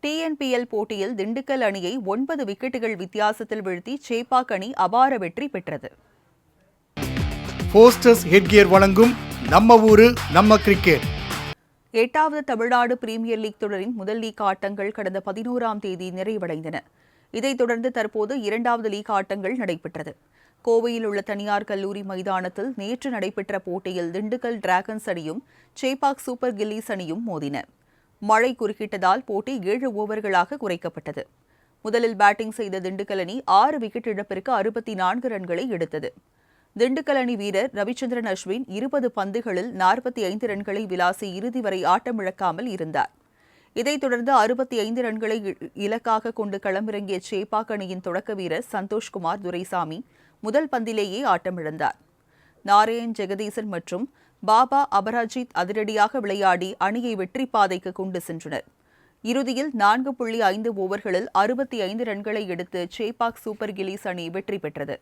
TNPL போட்டியில் திண்டுக்கல் அணியை 9 விக்கெட்டுகள் வித்தியாசத்தில் வீழ்த்தி சேப்பாக் அணி அபார வெற்றி பெற்றது. போஸ்டர்ஸ் ஹெட்கியர் வழங்கும் நம்ம ஊரு நம்ம கிரிக்கெட். 8வது தமிழ்நாடு பிரீமியர் லீக் தொடரின் முதல் லீக் ஆட்டங்கள் கடந்த 11ஆம் தேதி நிறைவடைந்தன. இதைத் தொடர்ந்து தற்போது 2வது லீக் ஆட்டங்கள் நடைபெற்றது. கோவையில் உள்ள தனியார் கல்லூரி மைதானத்தில் நேற்று நடைபெற்ற போட்டியில் திண்டுக்கல் டிராகன்ஸ் அணியும் சேப்பாக் சூப்பர் கில்லிஸ் அணியும் மோதின. மழை குறுக்கிட்டதால் போட்டி 7 ஓவர்களாக குறைக்கப்பட்டது. முதலில் பேட்டிங் செய்த திண்டுக்கல் அணி 6 விக்கெட் இழப்பிற்கு 64 ரன்களை எடுத்தது. திண்டுக்கல் அணி வீரர் ரவிச்சந்திரன் அஸ்வின் 20 பந்துகளில் 45 ரன்களை விளாசி இறுதி வரை ஆட்டமிழக்காமல் இருந்தார். இதைத் தொடர்ந்து 65 ரன்களை இலக்காக கொண்டு களமிறங்கிய சேப்பாக் அணியின் தொடக்க வீரர் சந்தோஷ்குமார் துரைசாமி முதல் பந்திலேயே ஆட்டமிழந்தார். நாராயண் ஜெகதீசன் மற்றும் பாபா அபராஜித் அதிரடியாக விளையாடி அணியை வெற்றி பாதைக்கு கொண்டு சென்றனர். இறுதியில் 4.5 ஓவர்களில் 65 ரன்களை எடுத்து சேப்பாக் சூப்பர் கில்லிஸ் அணி வெற்றி பெற்றது.